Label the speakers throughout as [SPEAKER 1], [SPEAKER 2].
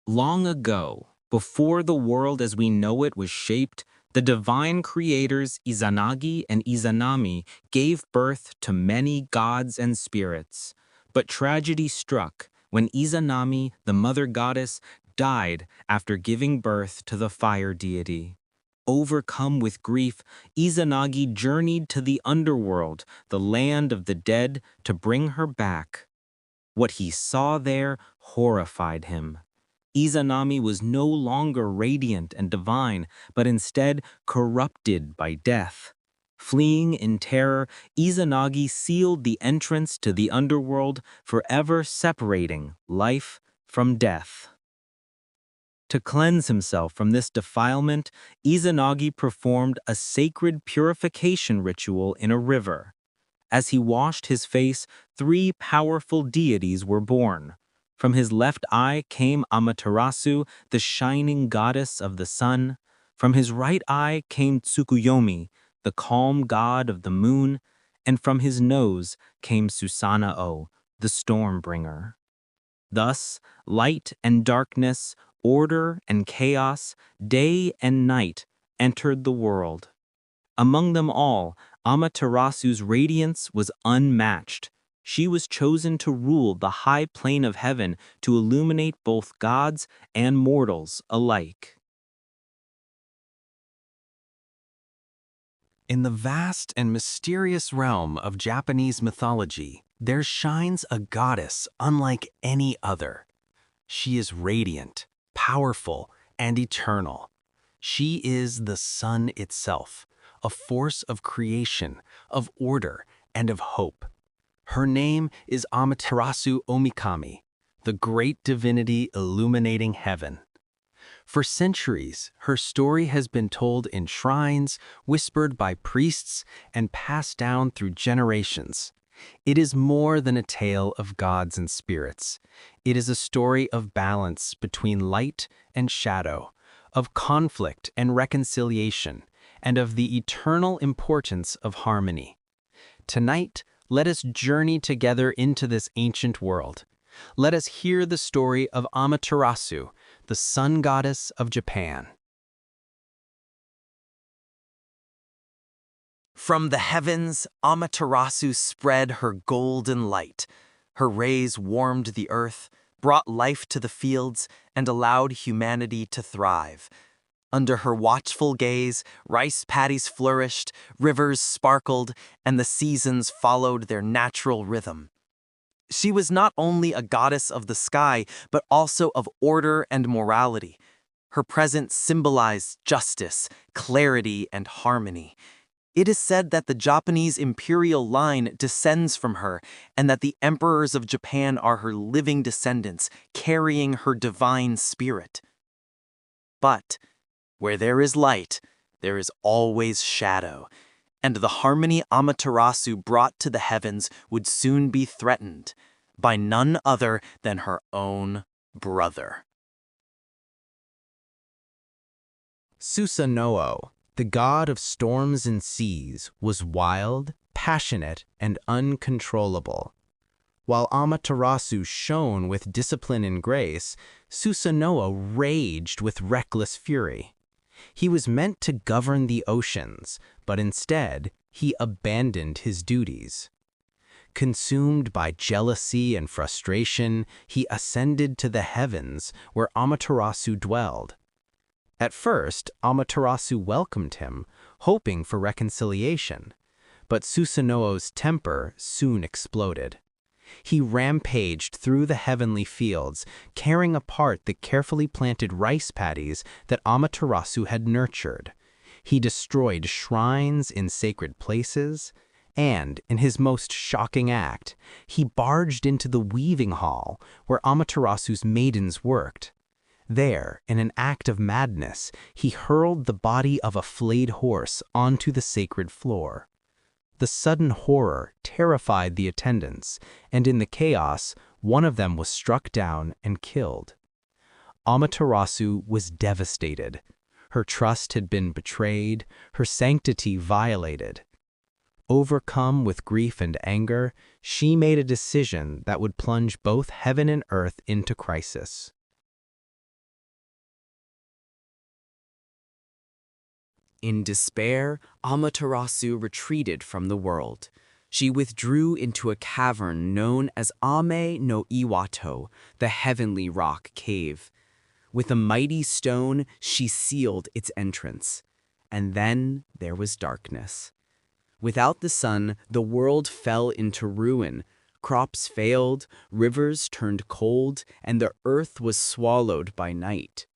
[SPEAKER 1] Long ago, before the world as we know it was shaped, the divine creators Izanagi and Izanami gave birth to many gods and spirits. But tragedy struck when Izanami, the mother goddess, died after giving birth to the fire deity. Overcome with grief, Izanagi journeyed to the underworld, the land of the dead, to bring her back. What he saw there horrified him. Izanami was no longer radiant and divine, but instead corrupted by death. Fleeing in terror, Izanagi sealed the entrance to the underworld, forever separating life from death. To cleanse himself from this defilement, Izanagi performed a sacred purification ritual in a river. As he washed his face, three powerful deities were born. From his left eye came Amaterasu, the shining goddess of the sun. From his right eye came Tsukuyomi, the calm god of the moon. And from his nose came Susanoo, the storm bringer. Thus, light and darkness, order and chaos, day and night entered the world. Among them all, Amaterasu's radiance was unmatched. She was chosen to rule the high plane of heaven to illuminate both gods and mortals alike.
[SPEAKER 2] In the vast and mysterious realm of Japanese mythology, there shines a goddess unlike any other. She is radiant, powerful, and eternal. She is the sun itself, a force of creation, of order, and of hope. Her name is Amaterasu Omikami, the great divinity illuminating heaven. For centuries, her story has been told in shrines, whispered by priests, and passed down through generations. It is more than a tale of gods and spirits. It is a story of balance between light and shadow, of conflict and reconciliation, and of the eternal importance of harmony. Tonight, let us journey together into this ancient world. Let us hear the story of Amaterasu, the sun goddess of Japan.
[SPEAKER 3] From the heavens, Amaterasu spread her golden light. Her rays warmed the earth, brought life to the fields, and allowed humanity to thrive. Under her watchful gaze, rice paddies flourished, rivers sparkled, and the seasons followed their natural rhythm. She was not only a goddess of the sky, but also of order and morality. Her presence symbolized justice, clarity, and harmony. It is said that the Japanese imperial line descends from her, and that the emperors of Japan are her living descendants, carrying her divine spirit. But where there is light, there is always shadow, and the harmony Amaterasu brought to the heavens would soon be threatened by none other than her own brother.
[SPEAKER 2] Susanoo, the god of storms and seas, was wild, passionate, and uncontrollable. While Amaterasu shone with discipline and grace, Susanoo raged with reckless fury. He was meant to govern the oceans, but instead, he abandoned his duties. Consumed by jealousy and frustration, he ascended to the heavens where Amaterasu dwelled. At first, Amaterasu welcomed him, hoping for reconciliation, but Susanoo's temper soon exploded. He rampaged through the heavenly fields, tearing apart the carefully planted rice paddies that Amaterasu had nurtured. He destroyed shrines in sacred places, and, in his most shocking act, he barged into the weaving hall where Amaterasu's maidens worked. There, in an act of madness, he hurled the body of a flayed horse onto the sacred floor. The sudden horror terrified the attendants, and in the chaos, one of them was struck down and killed. Amaterasu was devastated. Her trust had been betrayed, her sanctity violated. Overcome with grief and anger, she made a decision that would plunge both heaven and earth into crisis. In despair, Amaterasu retreated from the world. She withdrew into a cavern known as Ame no Iwato, the heavenly rock cave. With a mighty stone, she sealed its entrance. And then there was darkness. Without the sun, the world fell into ruin. Crops failed, rivers turned cold, and the earth was swallowed by night.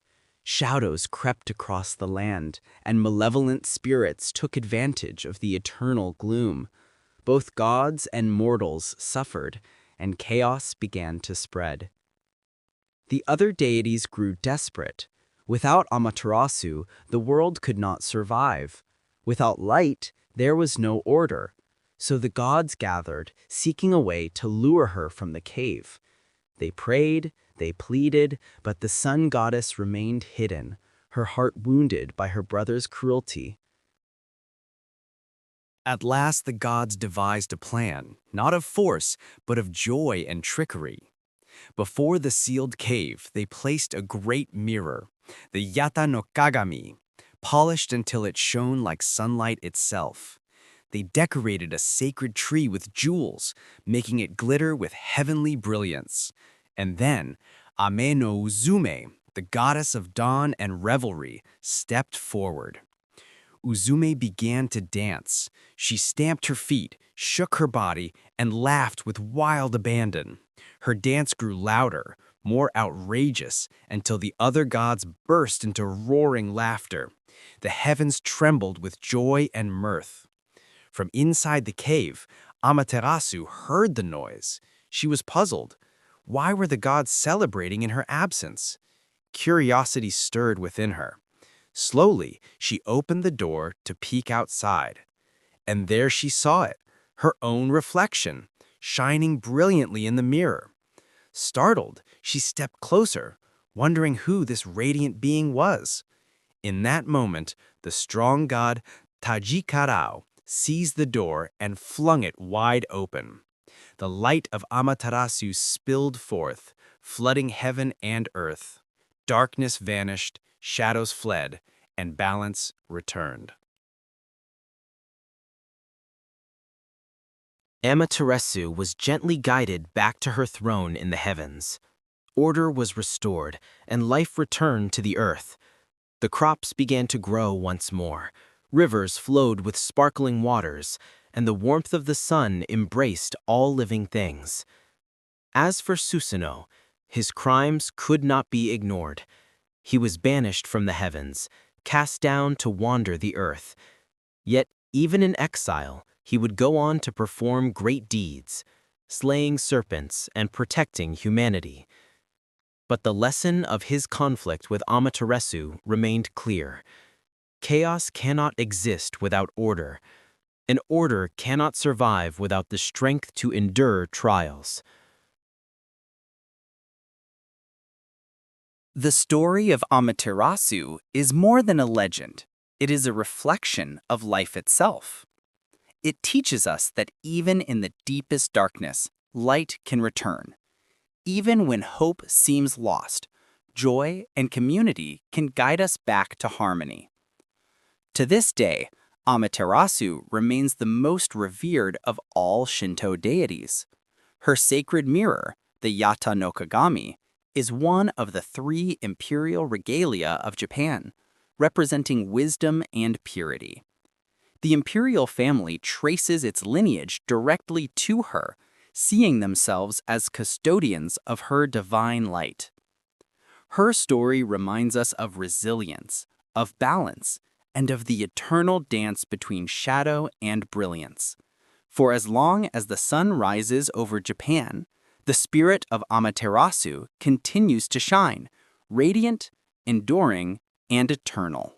[SPEAKER 2] Shadows crept across the land, and malevolent spirits took advantage of the eternal gloom. Both gods and mortals suffered, and chaos began to spread. The other deities grew desperate. Without Amaterasu, the world could not survive. Without light, there was no order. So the gods gathered, seeking a way to lure her from the cave. They prayed, they pleaded, but the sun goddess remained hidden, her heart wounded by her brother's cruelty.
[SPEAKER 3] At last the gods devised a plan, not of force, but of joy and trickery. Before the sealed cave, they placed a great mirror, the Yata no Kagami, polished until it shone like sunlight itself. They decorated a sacred tree with jewels, making it glitter with heavenly brilliance. And then, Ame no Uzume, the goddess of dawn and revelry, stepped forward. Uzume began to dance. She stamped her feet, shook her body, and laughed with wild abandon. Her dance grew louder, more outrageous, until the other gods burst into roaring laughter. The heavens trembled with joy and mirth. From inside the cave, Amaterasu heard the noise. She was puzzled. Why were the gods celebrating in her absence? Curiosity stirred within her. Slowly, she opened the door to peek outside. And there she saw it, her own reflection, shining brilliantly in the mirror. Startled, she stepped closer, wondering who this radiant being was. In that moment, the strong god Tajikarao seized the door and flung it wide open. The light of Amaterasu spilled forth, flooding heaven and earth. Darkness vanished, shadows fled, and balance returned.
[SPEAKER 1] Amaterasu was gently guided back to her throne in the heavens. Order was restored, and life returned to the earth. The crops began to grow once more. Rivers flowed with sparkling waters, and the warmth of the sun embraced all living things. As for Susanoo, his crimes could not be ignored. He was banished from the heavens, cast down to wander the earth. Yet, even in exile, he would go on to perform great deeds, slaying serpents and protecting humanity. But the lesson of his conflict with Amaterasu remained clear. Chaos cannot exist without order, and order cannot survive without the strength to endure trials.
[SPEAKER 3] The story of Amaterasu is more than a legend. It is a reflection of life itself. It teaches us that even in the deepest darkness, light can return. Even when hope seems lost, joy and community can guide us back to harmony. To this day, Amaterasu remains the most revered of all Shinto deities. Her sacred mirror, the Yata no Kagami, is one of the 3 imperial regalia of Japan, representing wisdom and purity. The imperial family traces its lineage directly to her, seeing themselves as custodians of her divine light. Her story reminds us of resilience, of balance, and of the eternal dance between shadow and brilliance. For as long as the sun rises over Japan, the spirit of Amaterasu continues to shine, radiant, enduring, and eternal.